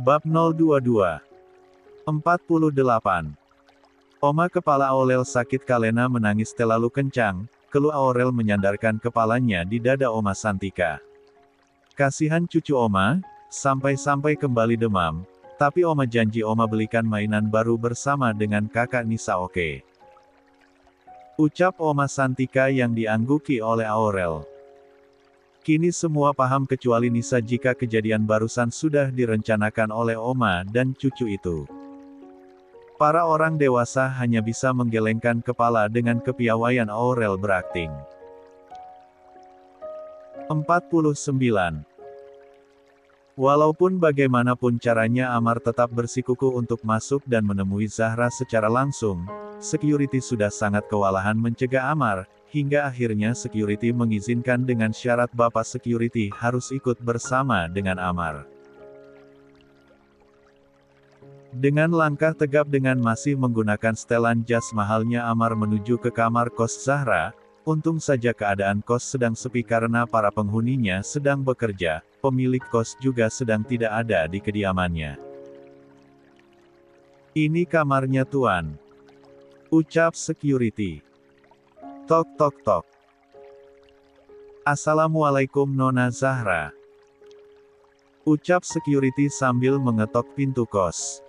Bab 022. 48. Oma kepala Aurel sakit. Kalena menangis terlalu kencang, keluar Aurel menyandarkan kepalanya di dada Oma Santika. Kasihan cucu Oma, sampai-sampai kembali demam, tapi Oma janji Oma belikan mainan baru bersama dengan kakak Nisa, oke? Ucap Oma Santika yang diangguki oleh Aurel. Kini semua paham kecuali Nisa jika kejadian barusan sudah direncanakan oleh Oma dan cucu itu. Para orang dewasa hanya bisa menggelengkan kepala dengan kepiawaian Aurel berakting. 49. Walaupun bagaimanapun caranya Amar tetap bersikukuh untuk masuk dan menemui Zahra secara langsung, security sudah sangat kewalahan mencegah Amar, hingga akhirnya security mengizinkan dengan syarat bapak security harus ikut bersama dengan Amar. Dengan langkah tegap dengan masih menggunakan setelan jas mahalnya Amar menuju ke kamar kos Zahra. Untung saja keadaan kos sedang sepi karena para penghuninya sedang bekerja, pemilik kos juga sedang tidak ada di kediamannya. Ini kamarnya tuan, ucap security. Tok tok tok. Assalamualaikum Nona Zahra, ucap security sambil mengetok pintu kos.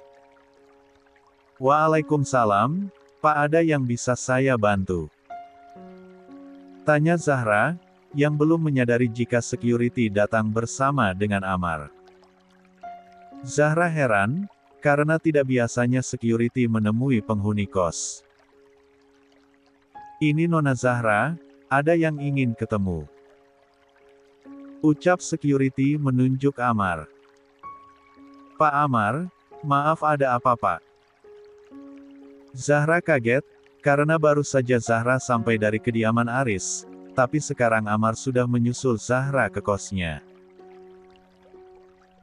Waalaikumsalam, Pak, ada yang bisa saya bantu? Tanya Zahra, yang belum menyadari jika security datang bersama dengan Amar. Zahra heran, karena tidak biasanya security menemui penghuni kos. Ini Nona Zahra, ada yang ingin ketemu. Ucap security menunjuk Amar. Pak Amar, maaf, ada apa Pak? Zahra kaget, karena baru saja Zahra sampai dari kediaman Aris, tapi sekarang Amar sudah menyusul Zahra ke kosnya.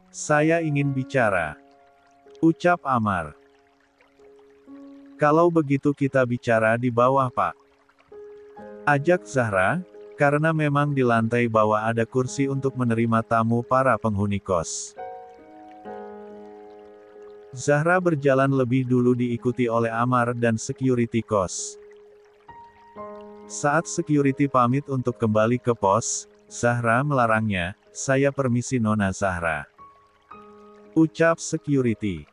Saya ingin bicara, ucap Amar. Kalau begitu kita bicara di bawah Pak, ajak Zahra, karena memang di lantai bawah ada kursi untuk menerima tamu para penghuni kos. Zahra berjalan lebih dulu diikuti oleh Amar dan security kos. Saat security pamit untuk kembali ke pos, Zahra melarangnya, saya permisi Nona Zahra, ucap security.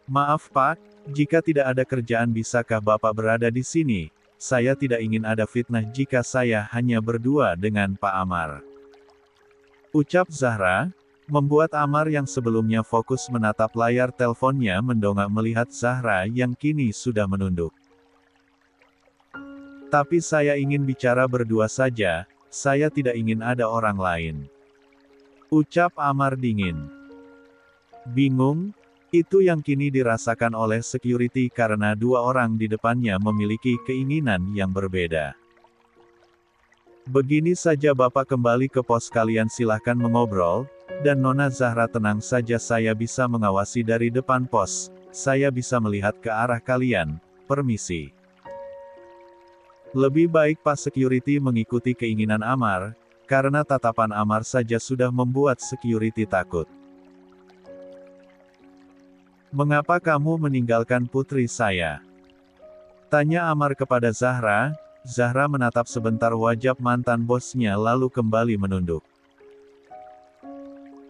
Maaf Pak, jika tidak ada kerjaan bisakah Bapak berada di sini? Saya tidak ingin ada fitnah jika saya hanya berdua dengan Pak Amar, ucap Zahra. Membuat Amar yang sebelumnya fokus menatap layar teleponnya mendongak melihat Zahra yang kini sudah menunduk. Tapi saya ingin bicara berdua saja, saya tidak ingin ada orang lain, ucap Amar dingin. Bingung? Itu yang kini dirasakan oleh security karena dua orang di depannya memiliki keinginan yang berbeda. Begini saja Bapak kembali ke pos kalian silahkan mengobrol, dan Nona Zahra tenang saja saya bisa mengawasi dari depan pos, saya bisa melihat ke arah kalian, permisi. Lebih baik Pak Security mengikuti keinginan Amar, karena tatapan Amar saja sudah membuat security takut. Mengapa kamu meninggalkan putri saya? Tanya Amar kepada Zahra. Zahra menatap sebentar wajah mantan bosnya lalu kembali menunduk.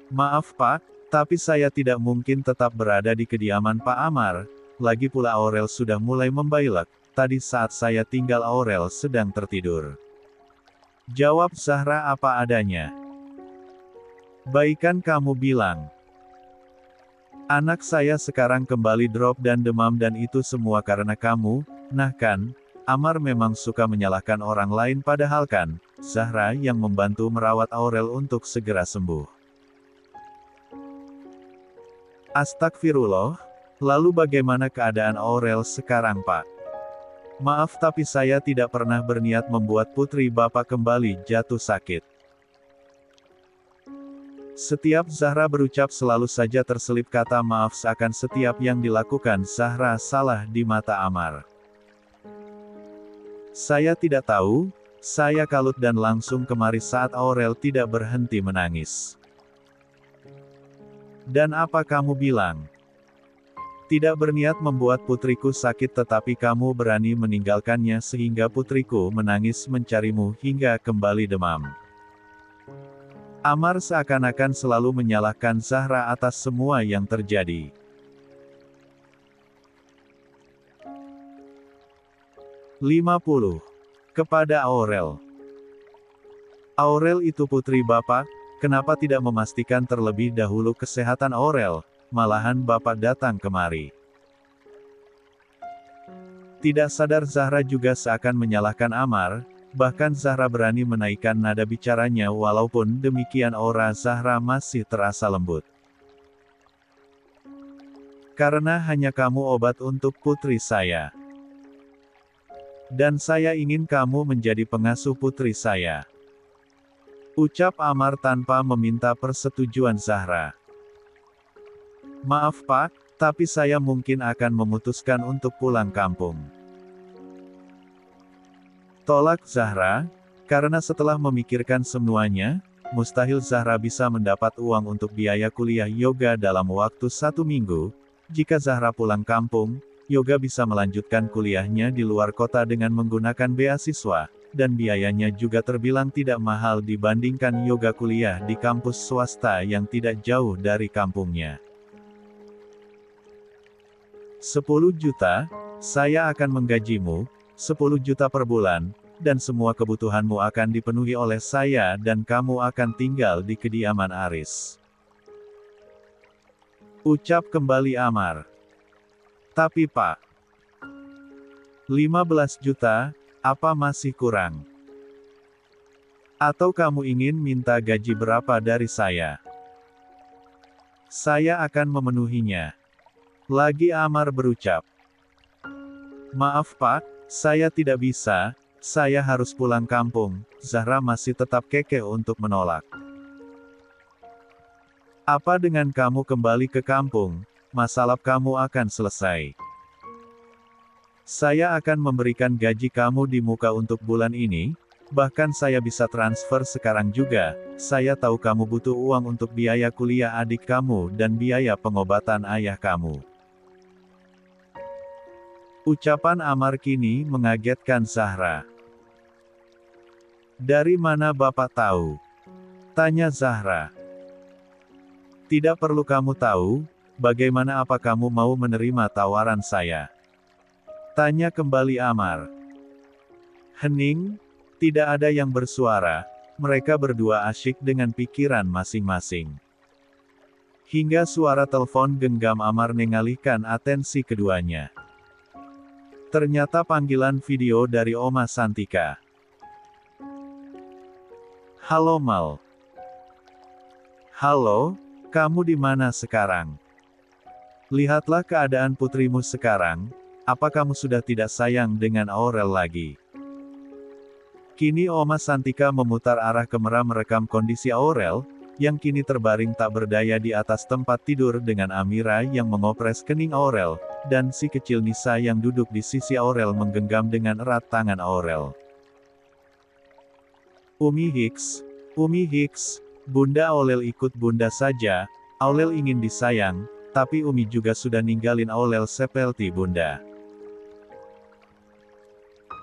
Maaf Pak, tapi saya tidak mungkin tetap berada di kediaman Pak Amar, lagi pula Aurel sudah mulai membailak, tadi saat saya tinggal Aurel sedang tertidur. Jawab Zahra apa adanya. Baikan kamu bilang. Anak saya sekarang kembali drop dan demam dan itu semua karena kamu, nah kan? Amar memang suka menyalahkan orang lain padahal kan, Zahra yang membantu merawat Aurel untuk segera sembuh. Astagfirullah, lalu bagaimana keadaan Aurel sekarang Pak? Maaf tapi saya tidak pernah berniat membuat putri Bapak kembali jatuh sakit. Setiap Zahra berucap selalu saja terselip kata maaf seakan setiap yang dilakukan Zahra salah di mata Amar. Saya tidak tahu, saya kalut dan langsung kemari saat Aurel tidak berhenti menangis. Dan apa kamu bilang? Tidak berniat membuat putriku sakit tetapi kamu berani meninggalkannya sehingga putriku menangis mencarimu hingga kembali demam. Amar seakan-akan selalu menyalahkan Zahra atas semua yang terjadi. 50. Kepada Aurel. Aurel itu putri Bapak, kenapa tidak memastikan terlebih dahulu kesehatan Aurel, malahan Bapak datang kemari. Tidak sadar Zahra juga seakan menyalahkan Amar, bahkan Zahra berani menaikkan nada bicaranya walaupun demikian aura Zahra masih terasa lembut. Karena hanya kamu obat untuk putri saya. Dan saya ingin kamu menjadi pengasuh putri saya. Ucap Amar tanpa meminta persetujuan Zahra. Maaf Pak, tapi saya mungkin akan memutuskan untuk pulang kampung. Tolak Zahra, karena setelah memikirkan semuanya, mustahil Zahra bisa mendapat uang untuk biaya kuliah yoga dalam waktu 1 minggu. Jika Zahra pulang kampung, Yoga bisa melanjutkan kuliahnya di luar kota dengan menggunakan beasiswa, dan biayanya juga terbilang tidak mahal dibandingkan Yoga kuliah di kampus swasta yang tidak jauh dari kampungnya. 10 juta, saya akan menggajimu, 10 juta per bulan, dan semua kebutuhanmu akan dipenuhi oleh saya dan kamu akan tinggal di kediaman Aris. Ucap kembali Amar. Tapi Pak, 15 juta, apa masih kurang? Atau kamu ingin minta gaji berapa dari saya? Saya akan memenuhinya. Lagi Amar berucap. Maaf Pak, saya tidak bisa, saya harus pulang kampung. Zahra masih tetap kekeh untuk menolak. Apa dengan kamu kembali ke kampung? Masalah kamu akan selesai. Saya akan memberikan gaji kamu di muka untuk bulan ini, bahkan saya bisa transfer sekarang juga. Saya tahu kamu butuh uang untuk biaya kuliah adik kamu dan biaya pengobatan ayah kamu. Ucapan Amar kini mengagetkan Zahra. Dari mana Bapak tahu? Tanya Zahra. Tidak perlu kamu tahu. Bagaimana apa kamu mau menerima tawaran saya? Tanya kembali Amar. Hening, tidak ada yang bersuara, mereka berdua asyik dengan pikiran masing-masing. Hingga suara telepon genggam Amar mengalihkan atensi keduanya. Ternyata panggilan video dari Oma Santika. Halo Mal. Halo, kamu di mana sekarang? Lihatlah keadaan putrimu sekarang, apa kamu sudah tidak sayang dengan Aurel lagi? Kini Oma Santika memutar arah kamera merekam kondisi Aurel, yang kini terbaring tak berdaya di atas tempat tidur dengan Amira yang mengopres kening Aurel, dan si kecil Nisa yang duduk di sisi Aurel menggenggam dengan erat tangan Aurel. Umi Hicks, Bunda Aurel ikut Bunda saja, Aurel ingin disayang, tapi Umi juga sudah ninggalin Aurel seperti Bunda.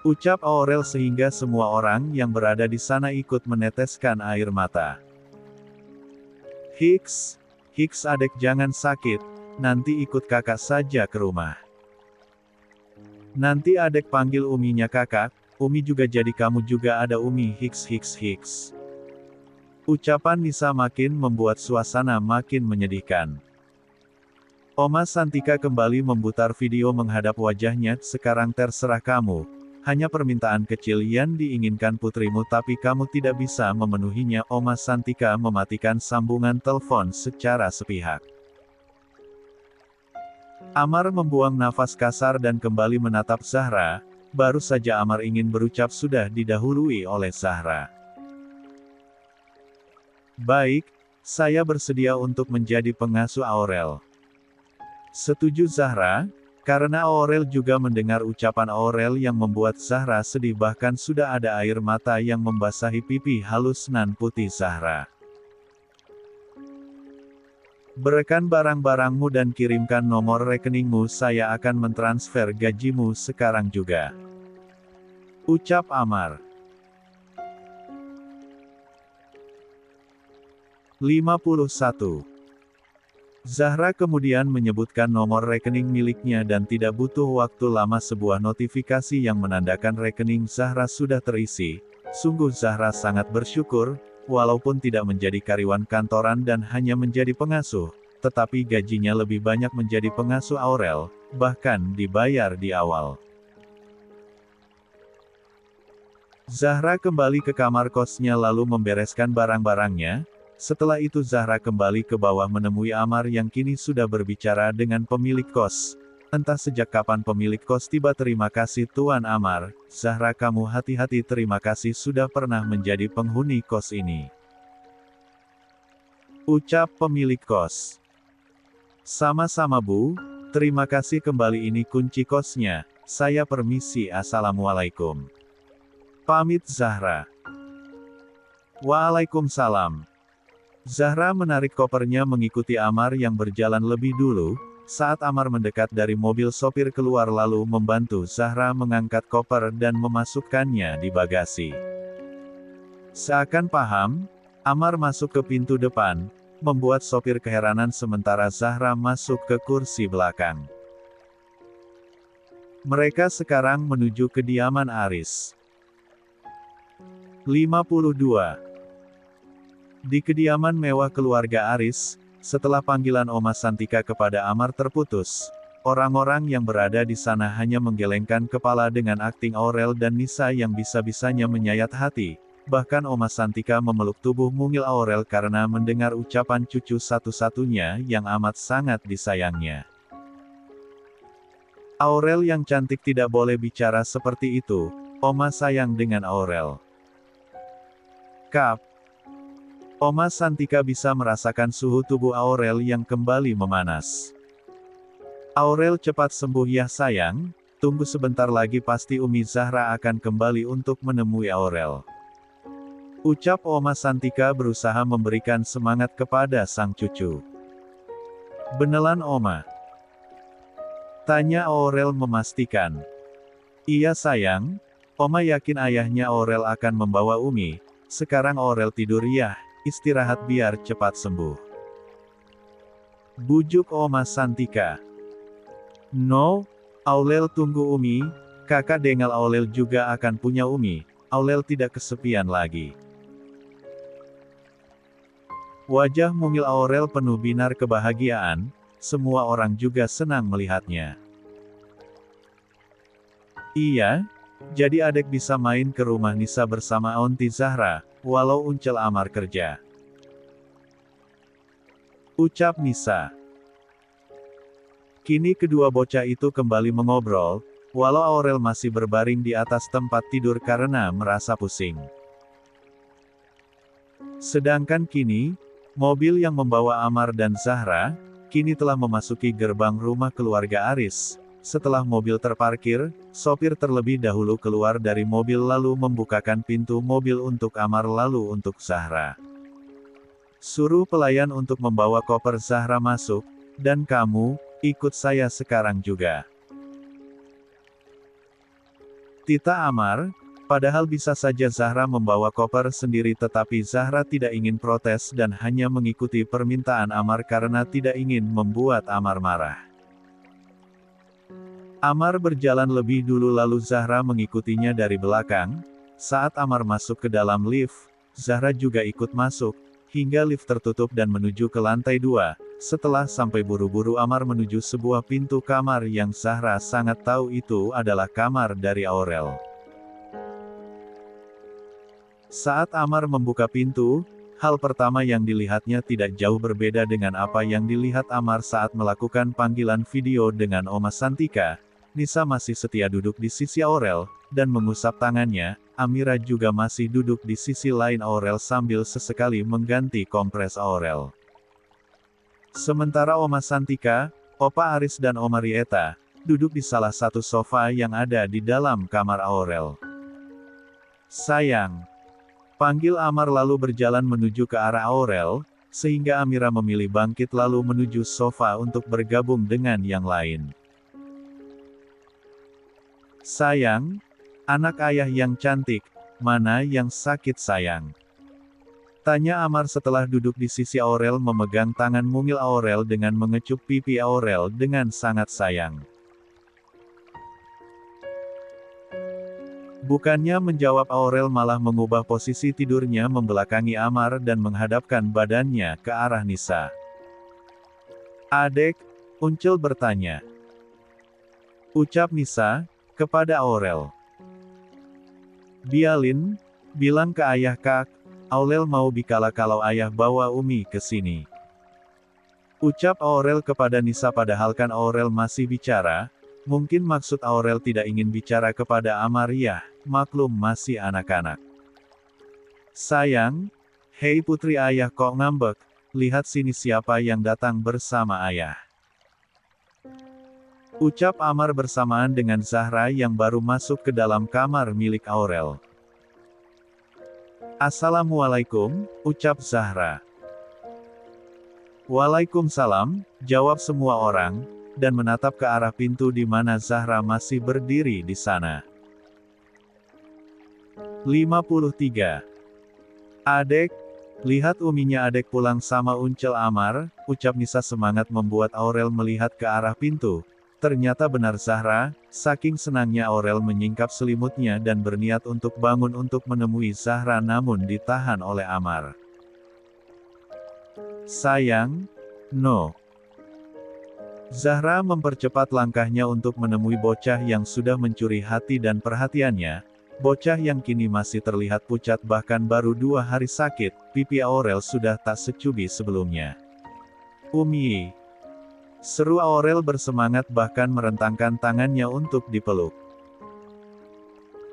Ucap Aurel sehingga semua orang yang berada di sana ikut meneteskan air mata. Hicks adek jangan sakit, nanti ikut kakak saja ke rumah. Nanti adek panggil Uminya kakak, Umi juga jadi kamu juga ada Umi Hicks. Ucapan Nisa makin membuat suasana makin menyedihkan. Oma Santika kembali memutar video menghadap wajahnya, sekarang terserah kamu, hanya permintaan kecil yang diinginkan putrimu tapi kamu tidak bisa memenuhinya. Oma Santika mematikan sambungan telepon secara sepihak. Amar membuang nafas kasar dan kembali menatap Zahra, baru saja Amar ingin berucap sudah didahului oleh Zahra. Baik, saya bersedia untuk menjadi pengasuh Aurel. Setuju Zahra, karena Aurel juga mendengar ucapan Aurel yang membuat Zahra sedih bahkan sudah ada air mata yang membasahi pipi halus nan putih Zahra. Berikan barang-barangmu dan kirimkan nomor rekeningmu, saya akan mentransfer gajimu sekarang juga. Ucap Amar. 51. Zahra kemudian menyebutkan nomor rekening miliknya dan tidak butuh waktu lama sebuah notifikasi yang menandakan rekening Zahra sudah terisi. Sungguh Zahra sangat bersyukur, walaupun tidak menjadi karyawan kantoran dan hanya menjadi pengasuh, tetapi gajinya lebih banyak menjadi pengasuh Aurel, bahkan dibayar di awal. Zahra kembali ke kamar kosnya lalu membereskan barang-barangnya. Setelah itu Zahra kembali ke bawah menemui Amar yang kini sudah berbicara dengan pemilik kos. Entah sejak kapan pemilik kos tiba. Terima kasih Tuan Amar, Zahra kamu hati-hati, terima kasih sudah pernah menjadi penghuni kos ini. Ucap pemilik kos. Sama-sama Bu, terima kasih kembali, ini kunci kosnya, saya permisi, assalamualaikum. Pamit Zahra. Waalaikumsalam. Zahra menarik kopernya mengikuti Amar yang berjalan lebih dulu. Saat Amar mendekat dari mobil, sopir keluar lalu membantu Zahra mengangkat koper dan memasukkannya di bagasi. Seakan paham, Amar masuk ke pintu depan, membuat sopir keheranan sementara Zahra masuk ke kursi belakang. Mereka sekarang menuju kediaman Aris. 52. Di kediaman mewah keluarga Aris, setelah panggilan Oma Santika kepada Amar terputus, orang-orang yang berada di sana hanya menggelengkan kepala dengan akting Aurel dan Nisa yang bisa-bisanya menyayat hati. Bahkan Oma Santika memeluk tubuh mungil Aurel karena mendengar ucapan cucu satu-satunya yang amat sangat disayangnya. Aurel yang cantik tidak boleh bicara seperti itu, Oma sayang dengan Aurel. Kap. Oma Santika bisa merasakan suhu tubuh Aurel yang kembali memanas. Aurel cepat sembuh ya sayang, tunggu sebentar lagi pasti Umi Zahra akan kembali untuk menemui Aurel. Ucap Oma Santika berusaha memberikan semangat kepada sang cucu. Beneran Oma? Tanya Aurel memastikan. Iya sayang, Oma yakin ayahnya Aurel akan membawa Umi. Sekarang Aurel tidur ya, istirahat biar cepat sembuh. Bujuk Oma Santika. No, Aurel tunggu Umi, kakak dengal Aurel juga akan punya Umi, Aurel tidak kesepian lagi. Wajah mungil Aurel penuh binar kebahagiaan, semua orang juga senang melihatnya. Iya, jadi adek bisa main ke rumah Nisa bersama Aunty Zahra, walau Uncel Amar kerja. Ucap Nisa. Kini kedua bocah itu kembali mengobrol, walau Aurel masih berbaring di atas tempat tidur karena merasa pusing. Sedangkan kini, mobil yang membawa Amar dan Zahra, kini telah memasuki gerbang rumah keluarga Aris. Setelah mobil terparkir, sopir terlebih dahulu keluar dari mobil lalu membukakan pintu mobil untuk Amar lalu untuk Zahra. Suruh pelayan untuk membawa koper Zahra masuk, dan kamu, ikut saya sekarang juga. Tita Amar, padahal bisa saja Zahra membawa koper sendiri tetapi Zahra tidak ingin protes dan hanya mengikuti permintaan Amar karena tidak ingin membuat Amar marah. Amar berjalan lebih dulu lalu Zahra mengikutinya dari belakang. Saat Amar masuk ke dalam lift, Zahra juga ikut masuk, hingga lift tertutup dan menuju ke lantai 2. Setelah sampai buru-buru Amar menuju sebuah pintu kamar yang Zahra sangat tahu itu adalah kamar dari Aurel. Saat Amar membuka pintu, hal pertama yang dilihatnya tidak jauh berbeda dengan apa yang dilihat Amar saat melakukan panggilan video dengan Oma Santika. Nisa masih setia duduk di sisi Aurel, dan mengusap tangannya. Amira juga masih duduk di sisi lain Aurel sambil sesekali mengganti kompres Aurel. Sementara Oma Santika, Opa Aris dan Oma Rieta, duduk di salah satu sofa yang ada di dalam kamar Aurel. Sayang. Panggil Amar lalu berjalan menuju ke arah Aurel. sehingga Amira memilih bangkit lalu menuju sofa untuk bergabung dengan yang lain. "Sayang, anak ayah yang cantik, mana yang sakit sayang?" tanya Amar setelah duduk di sisi Aurel memegang tangan mungil Aurel dengan mengecup pipi Aurel dengan sangat sayang. Bukannya menjawab, Aurel malah mengubah posisi tidurnya membelakangi Amar dan menghadapkan badannya ke arah Nisa. "Adek?" Uncel bertanya. Ucap Nisa, kepada Aurel. "Bialin, bilang ke ayah Kak, Aurel mau bikala kalau ayah bawa Umi ke sini." Ucap Aurel kepada Nisa padahal kan Aurel masih bicara, mungkin maksud Aurel tidak ingin bicara kepada Amaria, maklum masih anak-anak. "Sayang, hei putri ayah kok ngambek, lihat sini siapa yang datang bersama ayah." Ucap Amar bersamaan dengan Zahra yang baru masuk ke dalam kamar milik Aurel. "Assalamualaikum," ucap Zahra. "Waalaikumsalam," jawab semua orang, dan menatap ke arah pintu di mana Zahra masih berdiri di sana. 53. "Adek, lihat Uminya adek pulang sama Uncel Amar," ucap Nisa semangat membuat Aurel melihat ke arah pintu. Ternyata benar Zahra, saking senangnya Aurel menyingkap selimutnya dan berniat untuk bangun untuk menemui Zahra namun ditahan oleh Amar. "Sayang, no." Zahra mempercepat langkahnya untuk menemui bocah yang sudah mencuri hati dan perhatiannya, bocah yang kini masih terlihat pucat bahkan baru 2 hari sakit, pipi Aurel sudah tak secubi sebelumnya. "Umi!" seru Aurel bersemangat bahkan merentangkan tangannya untuk dipeluk.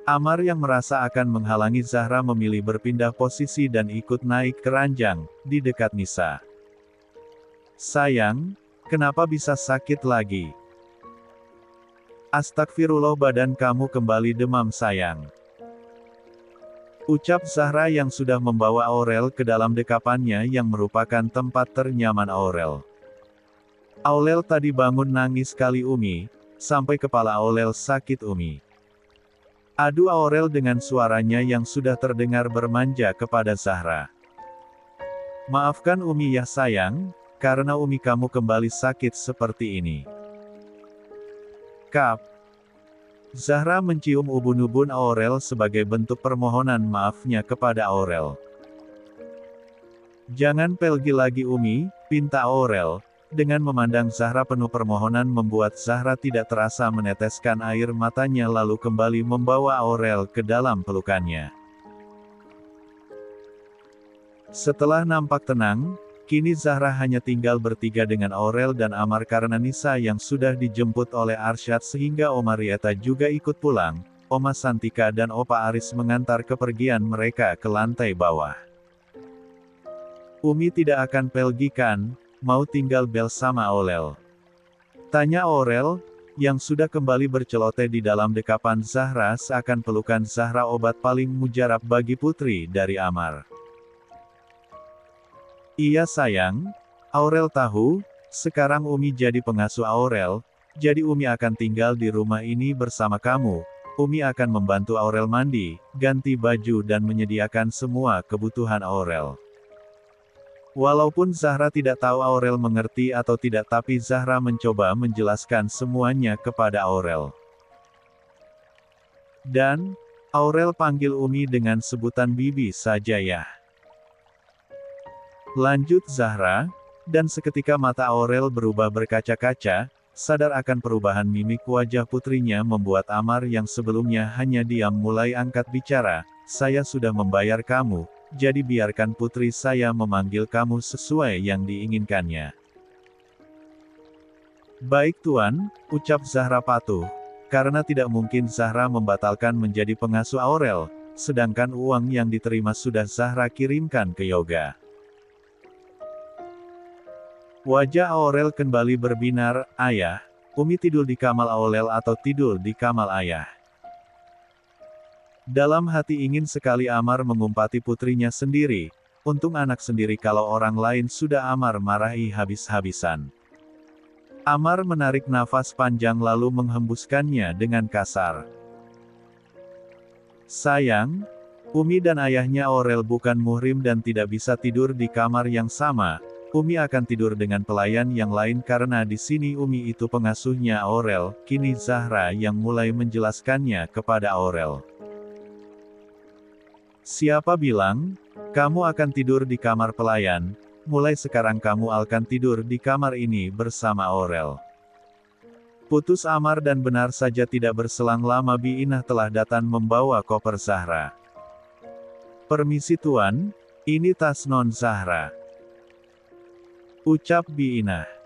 Amar yang merasa akan menghalangi Zahra memilih berpindah posisi dan ikut naik ke ranjang, di dekat Nisa. "Sayang, kenapa bisa sakit lagi?" "Astagfirullah, badan kamu kembali demam sayang," ucap Zahra yang sudah membawa Aurel ke dalam dekapannya yang merupakan tempat ternyaman Aurel. "Aurel tadi bangun nangis kali Umi, sampai kepala Aurel sakit Umi," adu Aurel dengan suaranya yang sudah terdengar bermanja kepada Zahra. "Maafkan Umi ya sayang, karena Umi kamu kembali sakit seperti ini." "Kap." Zahra mencium ubun-ubun Aurel sebagai bentuk permohonan maafnya kepada Aurel. "Jangan pelgi lagi Umi," pinta Aurel. Dengan memandang Zahra penuh permohonan membuat Zahra tidak terasa meneteskan air matanya lalu kembali membawa Aurel ke dalam pelukannya. Setelah nampak tenang, kini Zahra hanya tinggal bertiga dengan Aurel dan Amar karena Nisa yang sudah dijemput oleh Arsyad sehingga Oma Rieta juga ikut pulang. Oma Santika dan Opa Aris mengantar kepergian mereka ke lantai bawah. "Umi tidak akan pelgi kan? Mau tinggal bersama Aurel?" tanya Aurel, yang sudah kembali berceloteh di dalam dekapan Zahra seakan pelukan Zahra obat paling mujarab bagi putri dari Amar. "Iya sayang, Aurel tahu, sekarang Umi jadi pengasuh Aurel, jadi Umi akan tinggal di rumah ini bersama kamu. Umi akan membantu Aurel mandi, ganti baju dan menyediakan semua kebutuhan Aurel." Walaupun Zahra tidak tahu Aurel mengerti atau tidak tapi Zahra mencoba menjelaskan semuanya kepada Aurel. "Dan, Aurel panggil Umi dengan sebutan Bibi saja ya," lanjut Zahra, dan seketika mata Aurel berubah berkaca-kaca, sadar akan perubahan mimik wajah putrinya membuat Amar yang sebelumnya hanya diam mulai angkat bicara, "Saya sudah membayar kamu, jadi biarkan putri saya memanggil kamu sesuai yang diinginkannya." "Baik Tuan," ucap Zahra patuh, karena tidak mungkin Zahra membatalkan menjadi pengasuh Aurel, sedangkan uang yang diterima sudah Zahra kirimkan ke Yoga. Wajah Aurel kembali berbinar, "Ayah, Umi tidur di kamar Aurel atau tidur di kamar ayah?" Dalam hati ingin sekali Amar mengumpati putrinya sendiri, untung anak sendiri kalau orang lain sudah Amar marahi habis-habisan. Amar menarik nafas panjang lalu menghembuskannya dengan kasar. Sayang, Umi dan ayahnya Aurel bukan muhrim dan tidak bisa tidur di kamar yang sama. Umi akan tidur dengan pelayan yang lain karena di sini Umi itu pengasuhnya Aurel. Kini Zahra yang mulai menjelaskannya kepada Aurel. Siapa bilang, kamu akan tidur di kamar pelayan? Mulai sekarang kamu akan tidur di kamar ini bersama Aurel. Putus Amar dan benar saja tidak berselang lama Bi Inah telah datang membawa koper Zahra. Permisi tuan, ini tas non Zahra. Ucap Bi Inah.